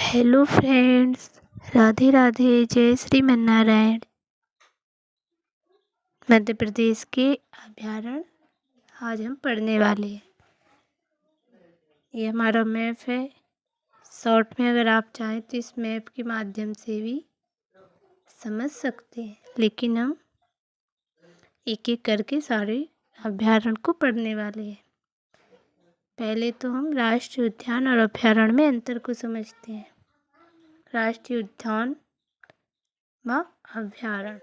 Hello friends, Radhe Radhe, जय श्री मन्नारायण। मध्य प्रदेश के अभयारण्य आज हम पढ़ने वाले हैं। ये हमारा मैप है। शॉर्ट में अगर आप चाहें तो इस मैप के माध्यम से भी समझ सकते हैं, लेकिन हम एक एक करके सारे अभयारण्य को पढ़ने वाले हैं। पहले तो हम राष्ट्रीय उद्यान और अभयारण्य में अंतर को समझते हैं। राष्ट्रीय उद्यान व अभयारण्य।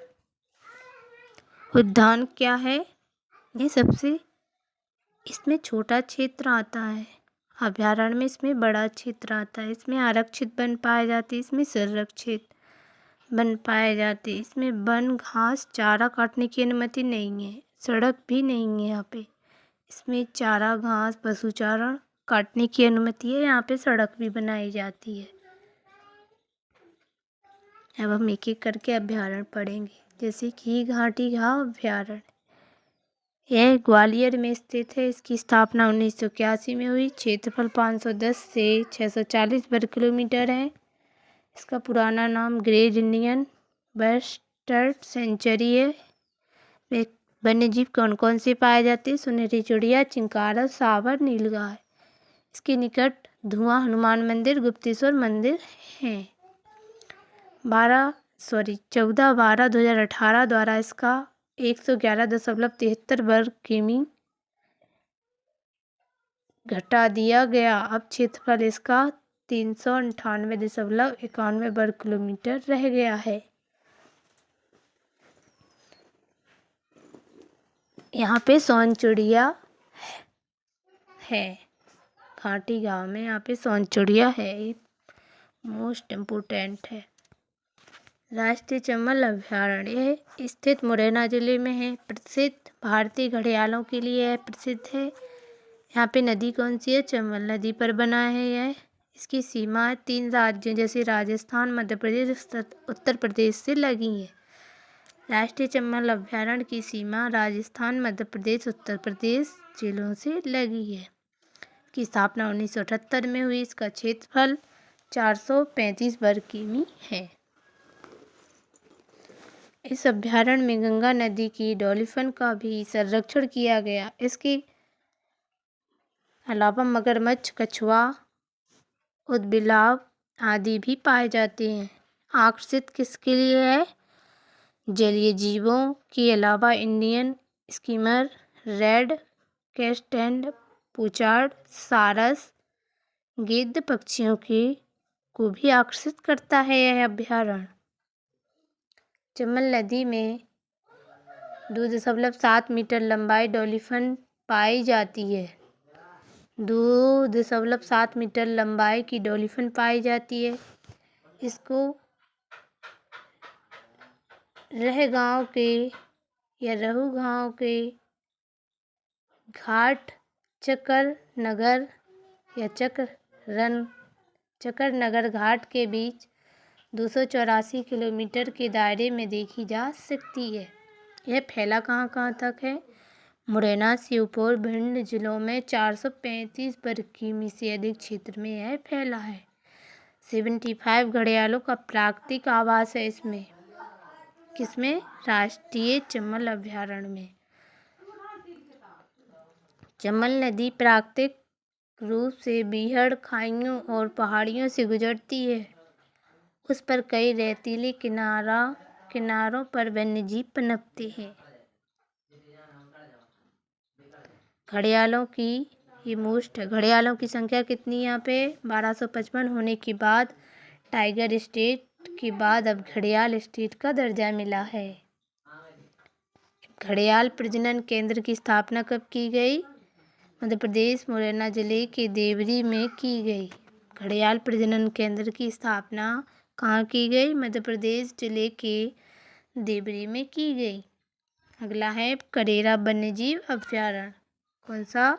उद्यान क्या है? ये सबसे इसमें छोटा क्षेत्र आता है। अभयारण्य में इसमें बड़ा क्षेत्र आता है। इसमें आरक्षित वन पाए जाते हैं, इसमें संरक्षित वन पाए जाते हैं। इसमें वन, घास, चारा काटने की अनुमति नहीं है, सड़क भी नहीं है यहाँ पे। इसमें चारा, घास, पशु चारण काटने की अनुमति है। यहाँ पे सड़क भी बनाई जाती है। अब हम एक एक करके अभयारण्य पढ़ेंगे, जैसे कि घाटी घाव अभयारण्य। यह ग्वालियर में स्थित है। इसकी स्थापना 1981 में हुई। क्षेत्रफल 510 से 640 वर्ग किलोमीटर है। इसका पुराना नाम ग्रेट इंडियन बर्ड सेंचुरी है। वन्यजीव कौन कौन से पाए जाते हैं? सुनहरी चिड़िया, चिंकारा, सांभर, नीलगाय। इसके निकट धुआं हनुमान मंदिर, गुप्तेश्वर मंदिर हैं। 14/12/2018 द्वारा इसका 111.73 वर्ग किमी घटा दिया गया। अब क्षेत्रफल इसका 398.91 वर्ग किलोमीटर रह गया है। यहाँ पे सोन चिड़िया है। घाटी गांव में यहाँ पे सोन चिड़िया है। ये मोस्ट इम्पोर्टेंट है। राष्ट्रीय चंबल अभयारण्य स्थित मुरैना जिले में है। प्रसिद्ध भारतीय घड़ियालों के लिए प्रसिद्ध है। यहाँ पे नदी कौन सी है? चंबल नदी पर बना है यह। इसकी सीमा 3 राज्यों जैसे राजस्थान, मध्य प्रदेश, उत्तर प्रदेश से लगी है। राष्ट्रीय चंबल अभयारण्य की सीमा राजस्थान, मध्य प्रदेश, उत्तर प्रदेश जिलों से लगी है। की स्थापना 1978 में हुई। इसका क्षेत्रफल 435 वर्ग किमी है। इस अभयारण्य में गंगा नदी की डॉल्फिन का भी संरक्षण किया गया। इसके अलावा मगरमच्छ, कछुआ, ऊदबिलाव आदि भी पाए जाते हैं। आकर्षित किसके लिए है? जलीय जीवों के अलावा Indian schemer, red crested pochard, सारस, गिद्ध पक्षियों को भी आकर्षित करता है यह अभयारण्य। चंबल नदी में 2.7 मीटर लंबाई डॉल्फिन पाई जाती है। 2.7 मीटर लंबाई की डॉल्फिन पाई जाती है। इसको रहू गांव के घाट चकर नगर घाट के बीच 284 किलोमीटर के दायरे में देखी जा सकती है। यह फैला कहाँ तक है? मुरैना, श्योपुर, भिंड जिलों में 435 वर्ग किमी से अधिक क्षेत्र में यह फैला है। 75 घड़ियालों का प्राकृतिक आवास है इसमें। किसमें? राष्ट्रीय चंबल अभयारण्य में। चंबल नदी प्राकृतिक रूप से बीहड़, खाइयों और पहाड़ियों से गुजरती है। उस पर कई रेतीले किनारों पर वन्यजीव पनपते हैं। घड़ियालों की संख्या कितनी यहाँ पे? 1255 होने के बाद टाइगर स्टेट के बाद अब घड़ियाल स्टेट का दर्जा मिला है। घड़ियाल प्रजनन केंद्र की स्थापना कब की गई? मध्य प्रदेश, मुरैना जिले के देवरी में की गई। घड़ियाल प्रजनन केंद्र की स्थापना कहाँ की गई? मध्य प्रदेश जिले के देवरी में की गई। अगला है करेरा वन्यजीव अभयारण्य। कौन सा?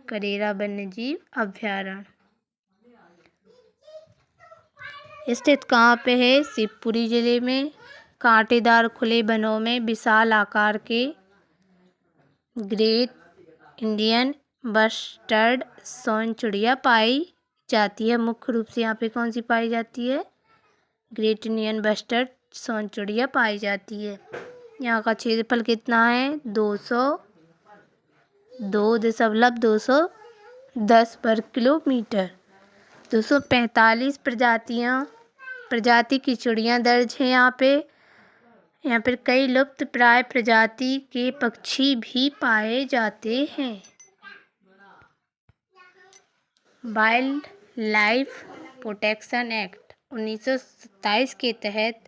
करेरा वन्यजीव अभयारण्य स्थित कहाँ पे है? शिवपुरी जिले में। कांटेदार खुले वनों में विशाल आकार के ग्रेट इंडियन बस्टर्ड सोन चिड़िया पाई जाती है। मुख्य रूप से यहाँ पे कौन सी पाई जाती है? ग्रेट इंडियन बस्टर्ड सोन चिड़िया पाई जाती है। यहाँ का क्षेत्रफल कितना है? 202.210 वर्ग किलोमीटर। 245 प्रजाति की चिड़ियाँ दर्ज हैं यहाँ पे। यहाँ पर कई लुप्त प्राय प्रजाति के पक्षी भी पाए जाते हैं। वाइल्ड लाइफ प्रोटेक्शन एक्ट 1927 के तहत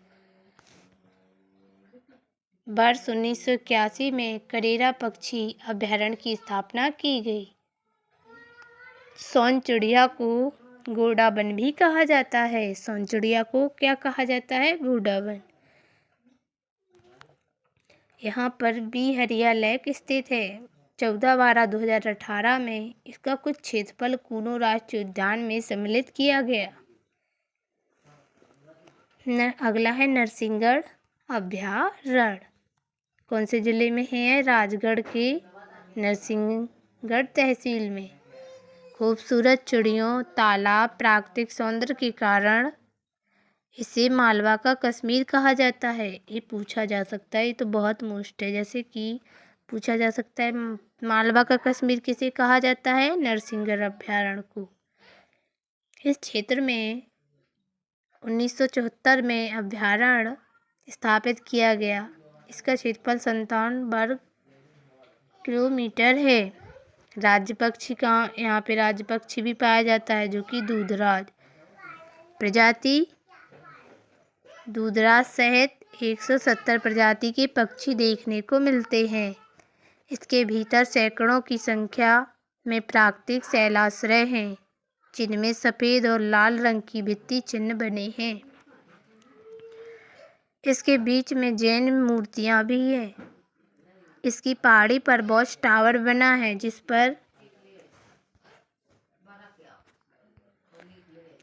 वर्ष 1981 में करेरा पक्षी अभयारण्य की स्थापना की गई। सोन चिड़िया को गोंडावन भी कहा जाता है। सोन चिड़िया को क्या कहा जाता है? गोंडावन। यहाँ पर बिहरिया लेक स्थित है। 14/12/2018 में इसका कुछ क्षेत्रफल कूनो राष्ट्रीय उद्यान में सम्मिलित किया गया। अगला है नरसिंहगढ़ अभयारण्य। कौन से जिले में है? राजगढ़ के नरसिंहगढ़ तहसील में। खूबसूरत चिड़ियों, तालाब, प्राकृतिक सौंदर्य के कारण इसे मालवा का कश्मीर कहा जाता है। ये पूछा जा सकता है, ये तो बहुत मोस्ट है। जैसे कि पूछा जा सकता है मालवा का कश्मीर किसे कहा जाता है? नरसिंहगढ़ अभयारण्य को। इस क्षेत्र में 1974 में अभयारण्य स्थापित किया गया। इसका क्षेत्रफल 57 वर्ग किलोमीटर है। राज्य पक्षी का यहाँ पे राज्य पक्षी भी पाया जाता है जो कि दूधराज प्रजाति। दूधराज सहित 170 प्रजाति के पक्षी देखने को मिलते हैं। इसके भीतर सैकड़ों की संख्या में प्राकृतिक शैलाश्रय हैं, जिनमें सफ़ेद और लाल रंग की भित्ति चिन्ह बने हैं। इसके बीच में जैन मूर्तियाँ भी हैं। इसकी पहाड़ी पर वॉच टावर बना है, जिस पर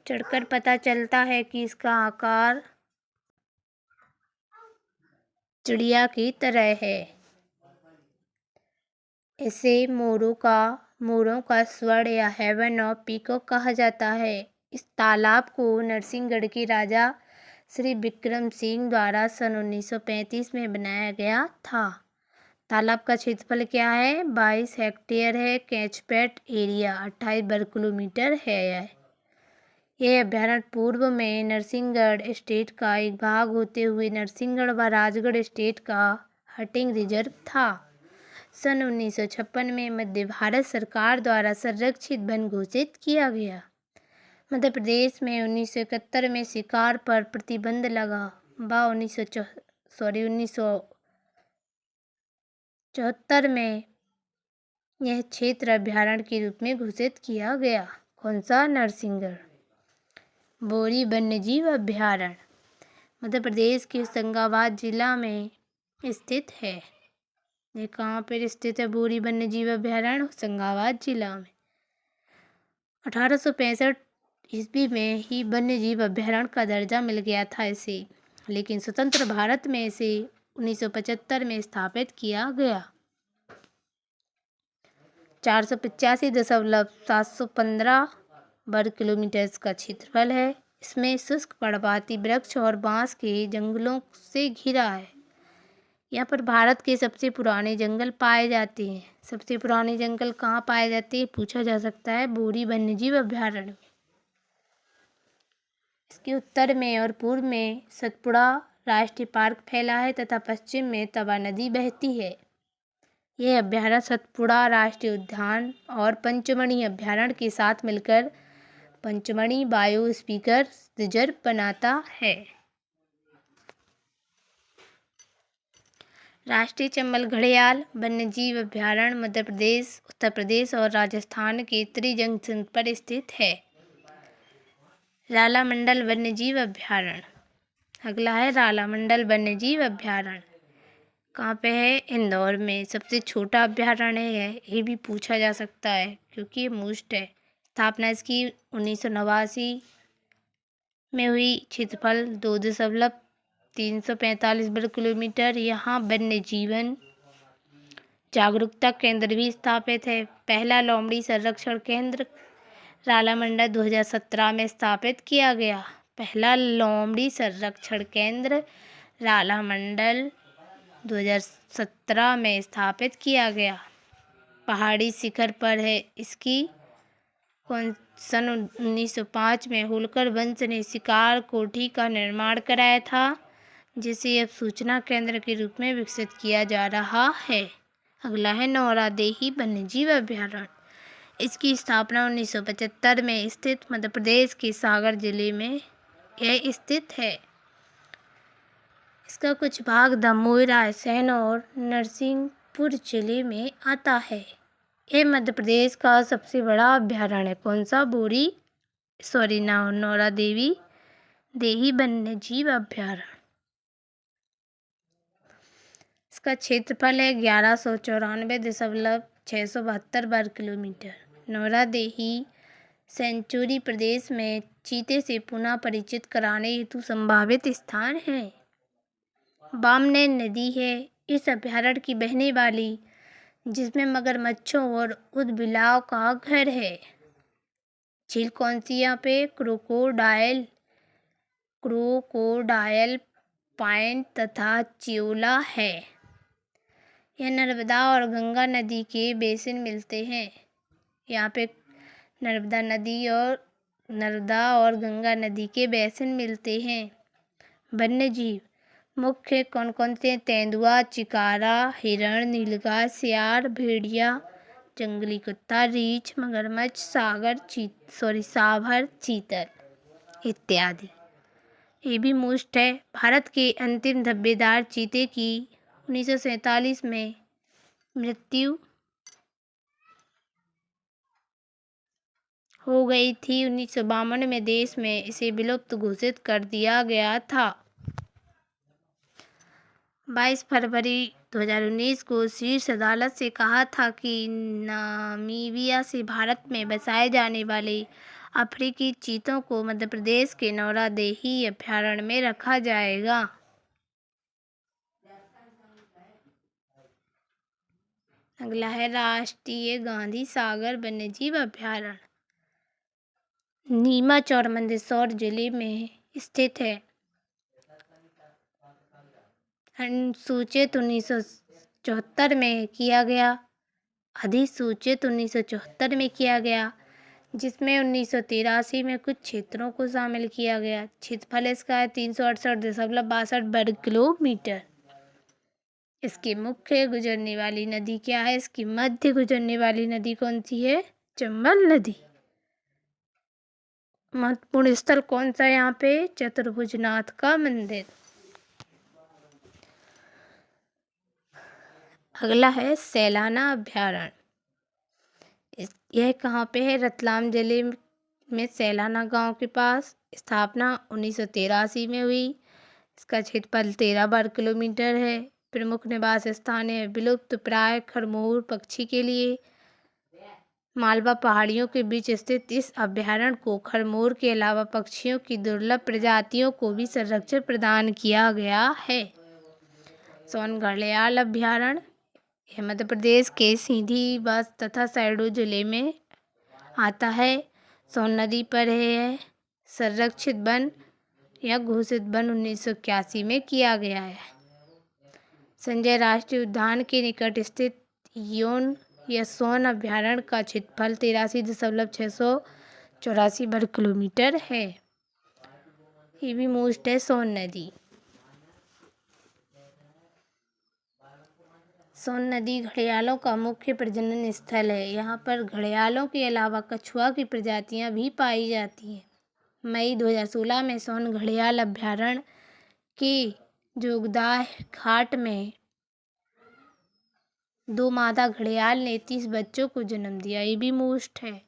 चढ़कर पता चलता है कि इसका आकार चिड़िया की तरह है। इसे मोरों का स्वर्ण या हेवन ऑफ पीकॉक कहा जाता है। इस तालाब को नरसिंहगढ़ के राजा श्री विक्रम सिंह द्वारा सन 1935 में बनाया गया था। तालाब का क्षेत्रफल क्या है? 22 हेक्टेयर है। कैचमेंट एरिया 28 वर्ग किलोमीटर है। यह अभयारण्य पूर्व में नरसिंहगढ़ स्टेट का एक भाग होते हुए नरसिंहगढ़ व राजगढ़ स्टेट का हंटिंग रिजर्व था। सन 1956 में मध्य भारत सरकार द्वारा संरक्षित वन घोषित किया गया। मध्य प्रदेश में 1971 में शिकार पर प्रतिबंध लगा व 1974 में यह क्षेत्र अभयारण्य के रूप में घोषित किया गया। कौन सा? नरसिंहगढ़। बोरी वन्यजीव अभयारण्य मध्य प्रदेश के होशंगाबाद जिला में स्थित है। ये कहाँ पर स्थित है? बोरी वन्यजीव अभयारण्य होशंगाबाद जिला में। 1865 ईस्वी में ही वन्यजीव अभयारण्य का दर्जा मिल गया था इसे, लेकिन स्वतंत्र भारत में इसे 1975 में स्थापित किया गया। 485.715 वर्ग किलोमीटर का क्षेत्रफल है। इसमें शुष्क पर्णपाती वृक्ष और बांस के जंगलों से घिरा है। यहाँ पर भारत के सबसे पुराने जंगल पाए जाते हैं। सबसे पुराने जंगल कहाँ पाए जाते हैं? पूछा जा सकता है बोरी वन्यजीव अभयारण्य में। इसके उत्तर में और पूर्व में सतपुड़ा राष्ट्रीय पार्क फैला है तथा पश्चिम में तवा नदी बहती है। यह अभयारण्य सतपुड़ा राष्ट्रीय उद्यान और पंचमढ़ी अभयारण्य के साथ मिलकर पंचमढ़ी बायोस्फीयर रिजर्व बनाता है। राष्ट्रीय चंबल घड़ियाल वन्यजीव अभयारण्य मध्य प्रदेश, उत्तर प्रदेश और राजस्थान के उत्तरी जंक्शन पर स्थित है। रालामंडल वन्यजीव अभयारण्य। अगला है रालामंडल वन्यजीव अभयारण्य। कहाँ पे है? इंदौर में। सबसे छोटा अभयारण्य है, ये भी पूछा जा सकता है क्योंकि ये मोस्ट है। स्थापना इसकी 1989 में हुई। क्षेत्रफल 2.345 वर्ग किलोमीटर। यहाँ वन्य जीवन जागरूकता केंद्र भी स्थापित है। पहला लोमड़ी संरक्षण केंद्र रालामंडल 2017 में स्थापित किया गया। पहला लोमड़ी संरक्षण केंद्र रालामंडल 2017 में स्थापित किया गया। पहाड़ी शिखर पर है। इसकी सन 1905 में होलकर वंश ने शिकार कोठी का निर्माण कराया था, जिसे अब सूचना केंद्र के रूप में विकसित किया जा रहा है। अगला है नौरादेही वन्यजीव अभयारण्य। इसकी स्थापना 1975 में स्थित मध्य प्रदेश के सागर जिले में यह स्थित है। इसका कुछ भाग दमोह, रायसेन और नरसिंहपुर जिले में आता है। यह मध्य प्रदेश का सबसे बड़ा अभयारण्य है। कौन सा? नौरादेवी देही वन्यजीव अभयारण्य। इसका क्षेत्रफल है 1194.672 वर्ग किलोमीटर। नौरादेही सेंचुरी प्रदेश में चीते से पुनः परिचित कराने हेतु संभावित स्थान है। बामने नदी है इस अभयारण्य की बहने वाली, जिसमें मगरमच्छों और ऊदबिलाव का घर है। झील कौन सी यहाँ पे? क्रोकोडायल पॉइंट तथा चियोला है। यह नर्मदा और गंगा नदी के बेसिन मिलते हैं। यहाँ पे नर्मदा और गंगा नदी के बेसिन मिलते हैं। वन्य जीव मुख्य कौन कौन से? तेंदुआ, चिकारा, हिरण, नीलगाय, सियार, भेड़िया, जंगली कुत्ता, रीछ, मगरमच्छ, सांभर, चीतल इत्यादि। ये भी मोस्ट है। भारत के अंतिम धब्बेदार चीते की 1947 में मृत्यु हो गई थी। 1952 में देश में इसे विलुप्त घोषित कर दिया गया था। 22 फरवरी 2019 को शीर्ष अदालत से कहा था कि नामीबिया से भारत में बसाए जाने वाले अफ्रीकी चीतों को मध्य प्रदेश के नौरादेही अभयारण्य में रखा जाएगा। अगला है राष्ट्रीय गांधी सागर वन्यजीव अभयारण्य। नीमच और मंदसौर जिले में स्थित है। अधिसूचित 1974 में किया गया, जिसमें 1983 में कुछ क्षेत्रों को शामिल किया गया। क्षेत्रफल इसका है 368.62 वर्ग किलोमीटर। इसकी मुख्य गुजरने वाली नदी क्या है? इसकी मध्य गुजरने वाली नदी कौन सी है? चंबल नदी। महत्वपूर्ण स्थल कौन सा यहाँ पे? चतुर्भुजनाथ का मंदिर। अगला है सैलाना अभयारण्य। यह कहाँ पे है? रतलाम जिले में सैलाना गांव के पास। स्थापना 1983 में हुई। इसका क्षेत्रफल 13 वर्ग किलोमीटर है। प्रमुख निवास स्थान है विलुप्त प्राय खरमोर पक्षी के लिए। मालवा पहाड़ियों के बीच स्थित इस अभयारण्य को खरमोर के अलावा पक्षियों की दुर्लभ प्रजातियों को भी संरक्षण प्रदान किया गया है। सोन घड़ियाल अभयारण्य। यह मध्य प्रदेश के सीधी बस तथा शहडोल जिले में आता है। सोन नदी पर है। संरक्षित वन या घोषित वन 1981 में किया गया है। संजय राष्ट्रीय उद्यान के निकट स्थित योन या सोन अभयारण्य का क्षेत्रफल 83.684 वर्ग किलोमीटर है। ये भी मोस्ट है सोन नदी। सोन नदी घड़ियालों का मुख्य प्रजनन स्थल है। यहाँ पर घड़ियालों के अलावा कछुआ की प्रजातियाँ भी पाई जाती हैं। मई 2016 में सोन घड़ियाल अभयारण्य के जोगदाह घाट में 2 मादा घड़ियाल ने 30 बच्चों को जन्म दिया। ये भी मोस्ट है।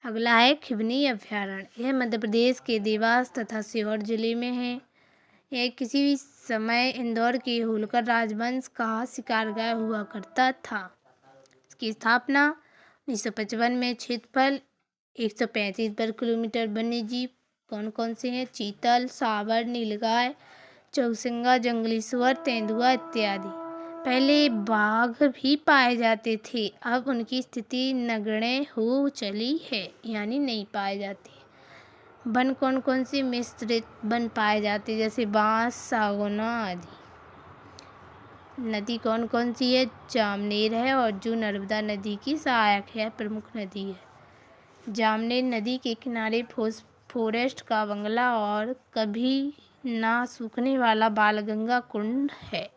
अगला है खिवनी अभयारण्य। यह मध्य प्रदेश के देवास तथा सीहोर जिले में है। यह किसी भी समय इंदौर के होलकर राजवंश का शिकारगाह हुआ करता था। इसकी स्थापना 1955 में। क्षेत्रफल 135 वर्ग किलोमीटर। वन्यजीव कौन कौन से हैं? चीतल, सांभर, नीलगाय, चौसिंगा, जंगली सुअर, तेंदुआ इत्यादि। पहले बाघ भी पाए जाते थे, अब उनकी स्थिति नगण्य हो चली है, यानी नहीं पाए जाते। वन कौन कौन से मिश्रित वन पाए जाते, जैसे बांस, सागौना आदि। नदी कौन कौन सी है, जामनेर है, और जो नर्मदा नदी की सहायक है, प्रमुख नदी है। जामनेर नदी के किनारे फॉरेस्ट का बंगला और कभी ना सूखने वाला बालगंगा कुंड है।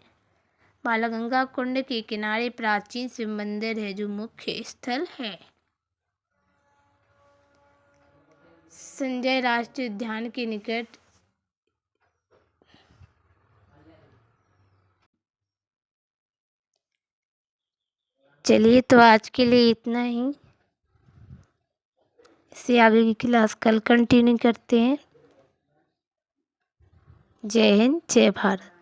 बालगंगा कुंड के किनारे प्राचीन शिव मंदिर है, जो मुख्य स्थल है। संजय राष्ट्रीय उद्यान के निकट चलिए, तो आज के लिए इतना ही। इससे आगे की क्लास कल कंटिन्यू करते हैं। जय हिंद, जय भारत।